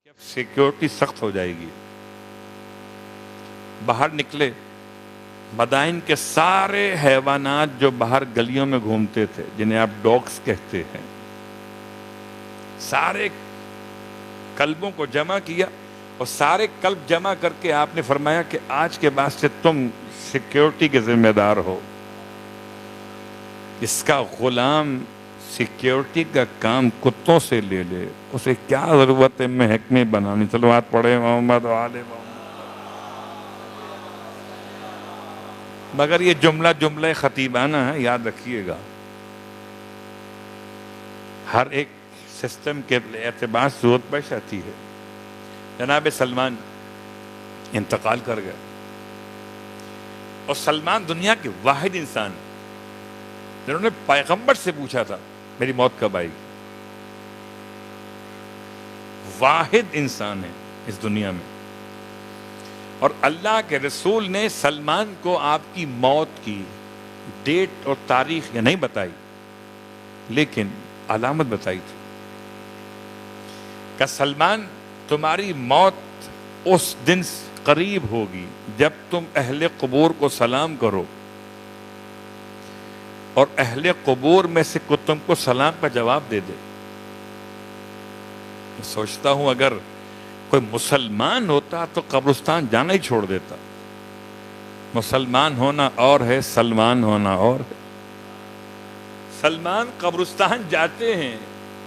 Security سخت ہو جائے گی. باہر نکلے، مدائن کے سارے حیوانات جو باہر گلیوں میں گھومتے تھے، جنہیں آپ ڈاگس کہتے ہیں، سارے کلبوں کو جمع کیا اور سارے کلب جمع کر کے آپ نے فرمایا کہ آج کے بعد سے تم سیکیورٹی کے ذمہ دار ہو. اس کا غلام سیکیورٹی کا کام کتوں سے لے لے، اسے کیا ضرورت ہے محکمے بنانی. صلوات پڑھے محمد و آل محمد. مگر یہ جملہ خطیبانہ ہے، یاد رکھیے گا. ہر ایک سسٹم کے اعتبار سے ضرورت پیش آتی ہے. جناب سلمان انتقال کر گئے، اور سلمان دنیا کے واحد انسان جنہوں نے پیغمبر سے پوچھا تھا میری موت کب آئے گی. واحد انسان ہے اس دنیا میں، اور اللہ کے رسول نے سلمان کو آپ کی موت کی ڈیٹ اور تاریخ یہ نہیں بتائی، لیکن علامت بتائی تھی کہ سلمان تمہاری موت اس دن قریب ہوگی جب تم اہل قبور کو سلام کرو اور اہل قبور میں سے تم کو سلام کا جواب دے دے. میں سوچتا ہوں اگر کوئی مسلمان ہوتا تو قبرستان جانا ہی چھوڑ دیتا. مسلمان ہونا اور ہے، سلمان ہونا اور ہے. سلمان قبرستان جاتے ہیں،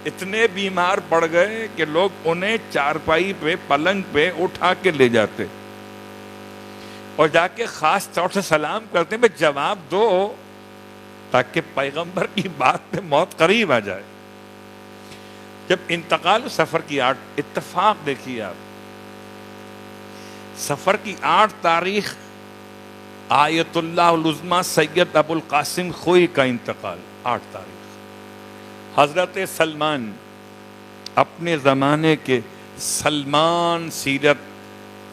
اتنے بیمار پڑ گئے کہ لوگ انہیں چارپائی پہ پلنگ پہ اٹھا کے لے جاتے اور جا کے خاص طور سے سلام کرتے ہیں جواب دو تاکہ پیغمبر کی بات پہ موت قریب آ جائے. جب انتقال سفر کی 8 اتفاق دیکھیے آپ، سفر کی 8 تاریخ آیت اللہ العظمیٰ سید ابو القاسم خوئی کا انتقال. 8 تاریخ حضرت سلمان، اپنے زمانے کے سلمان سیرت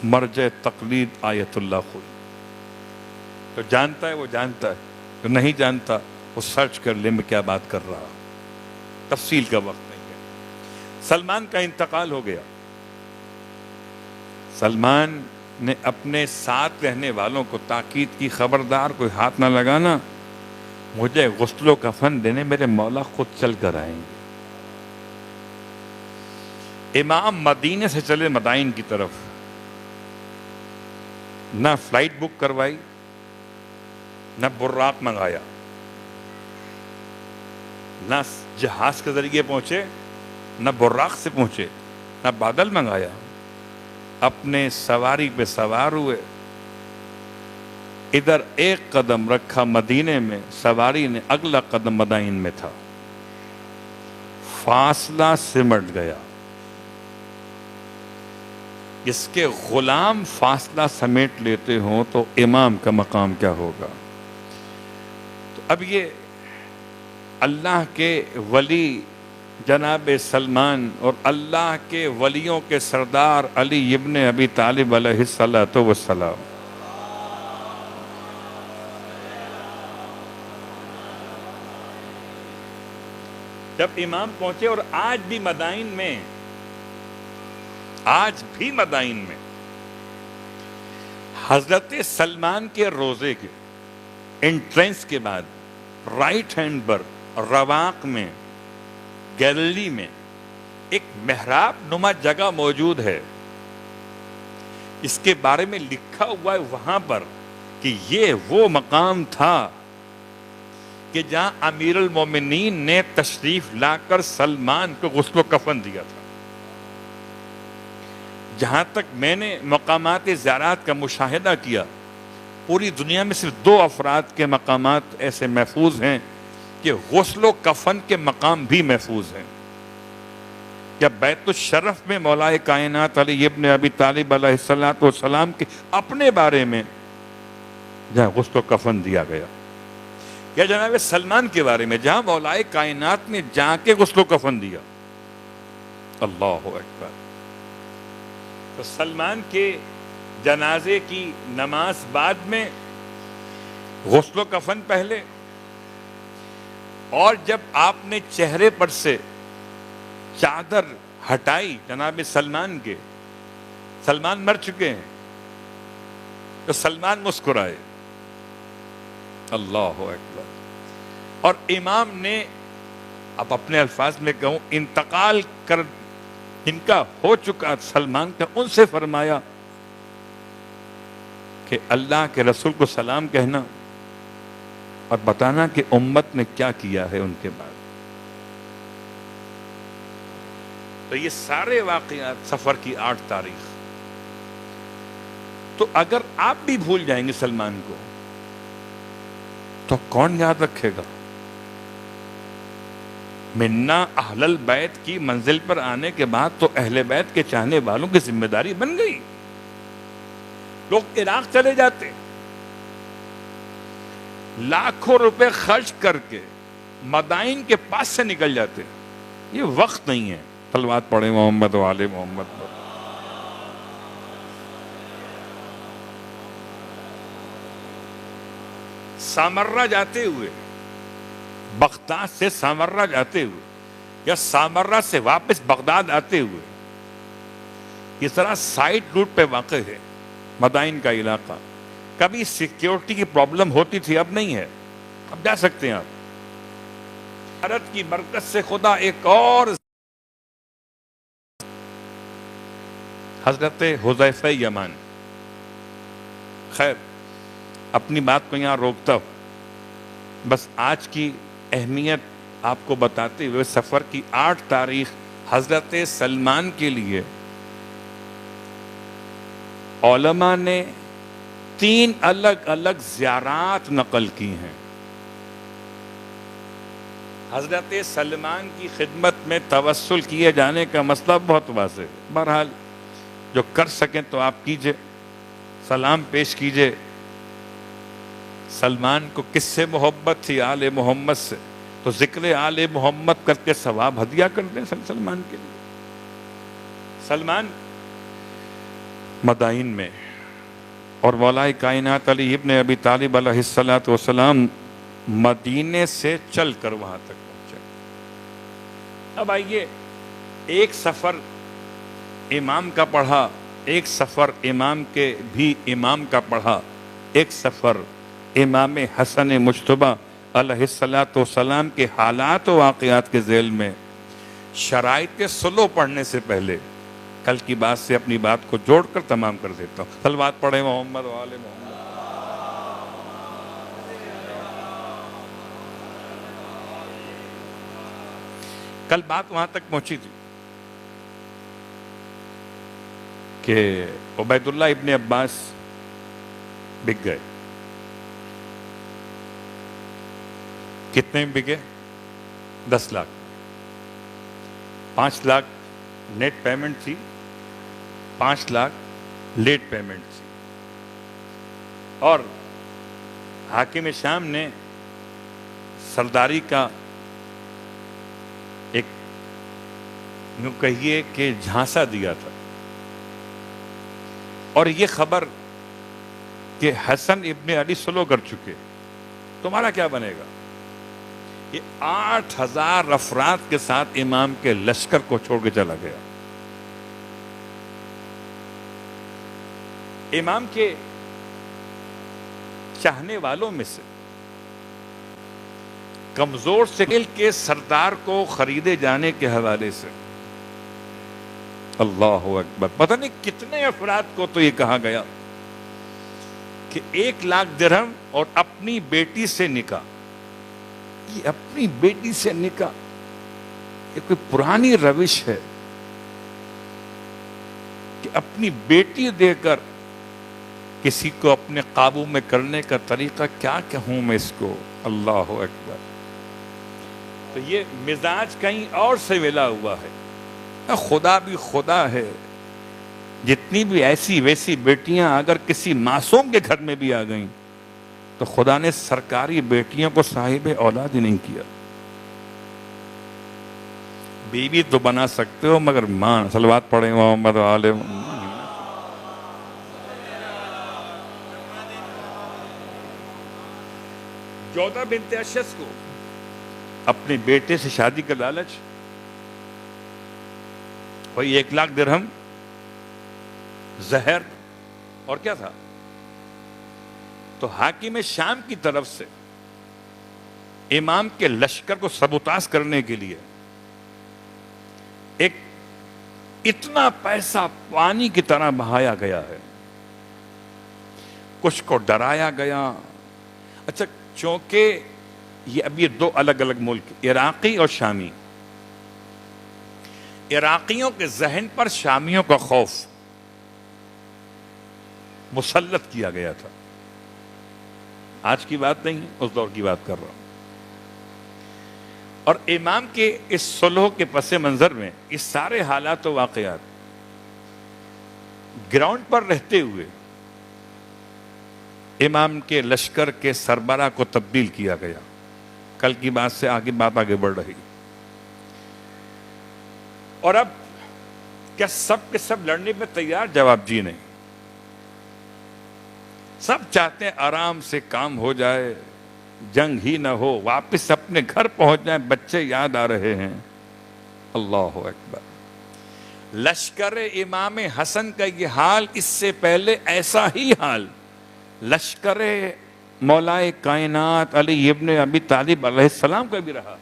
مرجع تقلید آیت اللہ خوئی. تو جانتا ہے وہ جانتا ہے، جو نہیں جانتا وہ سرچ کر لے میں کیا بات کر رہا. تفصیل کا وقت نہیں ہے. سلمان کا انتقال ہو گیا. سلمان نے اپنے ساتھ رہنے والوں کو تاکید کی، خبردار کوئی ہاتھ نہ لگانا، مجھے غسل و کفن دینے میرے مولا خود چل کر آئیں گے. امام مدینے سے چلے مدائن کی طرف. نہ فلائٹ بک کروائی، نہ براق منگایا، نہ جہاز کے ذریعے پہنچے، نہ براق سے پہنچے، نہ بادل منگایا. اپنے سواری پہ سوار ہوئے، ادھر ایک قدم رکھا مدینے میں، سواری نے اگلا قدم مدائن میں تھا. فاصلہ سمٹ گیا. اس کے غلام فاصلہ سمیٹ لیتے ہوں تو امام کا مقام کیا ہوگا. تو اب یہ اللہ کے ولی جناب سلمان اور اللہ کے ولیوں کے سردار علی ابن ابی طالب علیہ السلام، جب امام پہنچے. اور آج بھی مدائن میں حضرت سلمان کے روزے کے انٹرنس کے بعد رائٹ ہینڈ پر رواق میں گیلری میں ایک محراب نما جگہ موجود ہے. اس کے بارے میں لکھا ہوا ہے وہاں پر کہ یہ وہ مقام تھا کہ جہاں امیر المومنین نے تشریف لا کر سلمان کو غسل و کفن دیا تھا. جہاں تک میں نے مقامات زیارات کا مشاہدہ کیا، پوری دنیا میں صرف 2 افراد کے مقامات ایسے محفوظ ہیں کہ غسل و کفن کے مقام بھی محفوظ ہیں. یا بیت الشرف میں مولا کائنات علی ابن ابی طالب علیہ السلام کے اپنے بارے میں جہاں غسل و کفن دیا گیا، یا جناب سلمان کے بارے میں جہاں مولا کائنات نے جا کے غسل و کفن دیا. اللہ اکبر. تو سلمان کے جنازے کی نماز بعد میں، غسل و کفن پہلے، اور جب آپ نے چہرے پر سے چادر ہٹائی جناب سلمان کے، سلمان مر چکے ہیں، تو سلمان مسکرائے، اللہ اکبر. اور امام نے، اب اپنے الفاظ میں کہوں، انتقال کر ان کا ہو چکا سلمان کا، ان سے فرمایا کہ اللہ کے رسول کو سلام کہنا اور بتانا کہ امت نے کیا کیا ہے ان کے بعد. تو یہ سارے واقعات سفر کی 8 تاریخ. تو اگر آپ بھی بھول جائیں گے سلمان کو تو کون یاد رکھے گا؟ منا اہل البیت کی منزل پر آنے کے بعد تو اہل بیت کے چاہنے والوں کی ذمہ داری بن گئی. لوگ عراق چلے جاتے، لاکھوں روپے خرچ کر کے مدائن کے پاس سے نکل جاتے. یہ وقت نہیں ہے. صلوات پڑھیں محمد و آل محمد پر. سامرہ جاتے ہوئے، بغداد سے سامرہ جاتے ہوئے یا سامرہ سے واپس بغداد آتے ہوئے، یہ ذرا سائٹ روٹ پہ واقع ہے مدائن کا علاقہ. کبھی سیکیورٹی کی پرابلم ہوتی تھی، اب نہیں ہے، اب جا سکتے ہیں آپ. بھارت کی برکت سے خدا ایک اور حضرت حذیفہ یمان. خیر، اپنی بات کو یہاں روکتا ہوں. بس آج کی اہمیت آپ کو بتاتے ہوئے، سفر کی 8 تاریخ حضرت سلمان کے لیے علماء نے 3 الگ الگ زیارات نقل کی ہیں. حضرت سلمان کی خدمت میں توسل کیے جانے کا مسئلہ بہت واضح ہے. بہرحال جو کر سکیں تو آپ کیجئے، سلام پیش کیجئے. سلمان کو کس سے محبت تھی؟ آل محمد سے. تو ذکر آل محمد کر کے ثواب ہدیہ کر دیں سلمان کے لیے. سلمان مدائن میں، اور مولا کائنات علی ابن ابی طالب علیہ السلام مدینے سے چل کر وہاں تک پہنچے. اب آئیے، ایک سفر امام کا پڑھا، ایک سفر امام کے بھی امام کا پڑھا، ایک سفر امام حسن مجتبی علیہ السلام کے حالات و واقعات کے ذیل میں. شرائط سلو پڑھنے سے پہلے کل کی بات سے اپنی بات کو جوڑ کر تمام کر دیتا ہوں. صلوات پڑھیں محمد و آل محمد. کل بات وہاں تک پہنچی تھی کہ عبید اللہ ابن عباس بک گئے. کتنے میں بکے؟ 10 لاکھ. 5 لاکھ نیٹ پیمنٹ تھی، 5 لاکھ لیٹ پیمنٹ تھی. اور حاکم شام نے سرداری کا ایک یوں کہیے کہ جھانسا دیا تھا. اور یہ خبر کہ حسن ابن علی سلو کر چکے، تمہارا کیا بنے گا؟ یہ 8000 افراد کے ساتھ امام کے لشکر کو چھوڑ کے چلا گیا. امام کے چاہنے والوں میں سے کمزور سکیل کے سردار کو خریدے جانے کے حوالے سے اللہ اکبر، پتہ نہیں کتنے افراد کو تو یہ کہا گیا کہ 1 لاکھ درہم اور اپنی بیٹی سے نکاح. یہ اپنی بیٹی سے نکاح، یہ کوئی پرانی روش ہے کہ اپنی بیٹی دے کر کسی کو اپنے قابو میں کرنے کا طریقہ کیا کہوں میں اس کو. اللہ اکبر. تو یہ مزاج کہیں اور سے ملا ہوا ہے. خدا بھی خدا ہے، جتنی بھی ایسی ویسی بیٹیاں اگر کسی معصوم کے گھر میں بھی آ گئیں تو خدا نے سرکاری بیٹیوں کو صاحب اولاد ہی نہیں کیا. بیوی تو بنا سکتے ہو مگر ماں. صلوات پڑھیں محمد و آل محمد. جودہ بنت اشس کو اپنے بیٹے سے شادی کا لالچ، وہی 1,00,000 درہم زہر اور کیا تھا. تو حاکم شام کی طرف سے امام کے لشکر کو سبوتاژ کرنے کے لیے ایک اتنا پیسہ پانی کی طرح بہایا گیا ہے. کچھ کو ڈرایا گیا. اچھا چونکہ اب یہ 2 الگ الگ ملک، عراقی اور شامی. عراقیوں کے ذہن پر شامیوں کا خوف مسلط کیا گیا تھا. آج کی بات نہیں، اس دور کی بات کر رہا ہوں. اور امام کے اس صلح کے پس منظر میں اس سارے حالات و واقعات گراؤنڈ پر رہتے ہوئے امام کے لشکر کے سربراہ کو تبدیل کیا گیا. کل کی بات سے بات آگے بڑھ رہی. اور اب کیا سب کے سب لڑنے پہ تیار؟ جواب جی نہیں. سب چاہتے ہیں آرام سے کام ہو جائے، جنگ ہی نہ ہو، واپس اپنے گھر پہنچ جائیں. بچے یاد آ رہے ہیں. اللہ اکبر. لشکر امام حسن کا یہ حال، اس سے پہلے ایسا ہی حال لشکر مولائے کائنات علی ابن ابی طالب علیہ السلام کا بھی رہا.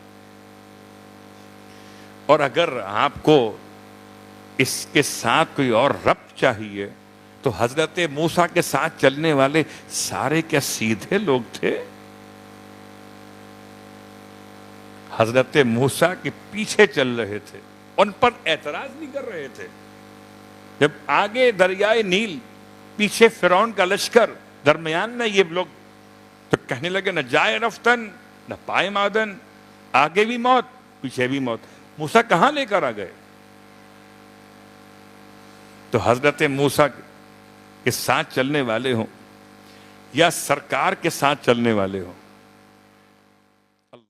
اور اگر آپ کو اس کے ساتھ کوئی اور ربط چاہیے تو حضرت موسیٰ کے ساتھ چلنے والے سارے کیا سیدھے لوگ تھے؟ حضرت موسیٰ کے پیچھے چل رہے تھے، ان پر اعتراض نہیں کر رہے تھے. جب آگے دریائے نیل، پیچھے فرعون کا لشکر، درمیان میں یہ لوگ، تو کہنے لگے نہ جائے رفتن نہ پائے معدن. آگے بھی موت، پیچھے بھی موت. موسیٰ کہاں لے کر آ گئے؟ تو حضرت موسیٰ کے ساتھ چلنے والے ہوں یا سرکار کے ساتھ چلنے والے ہوں،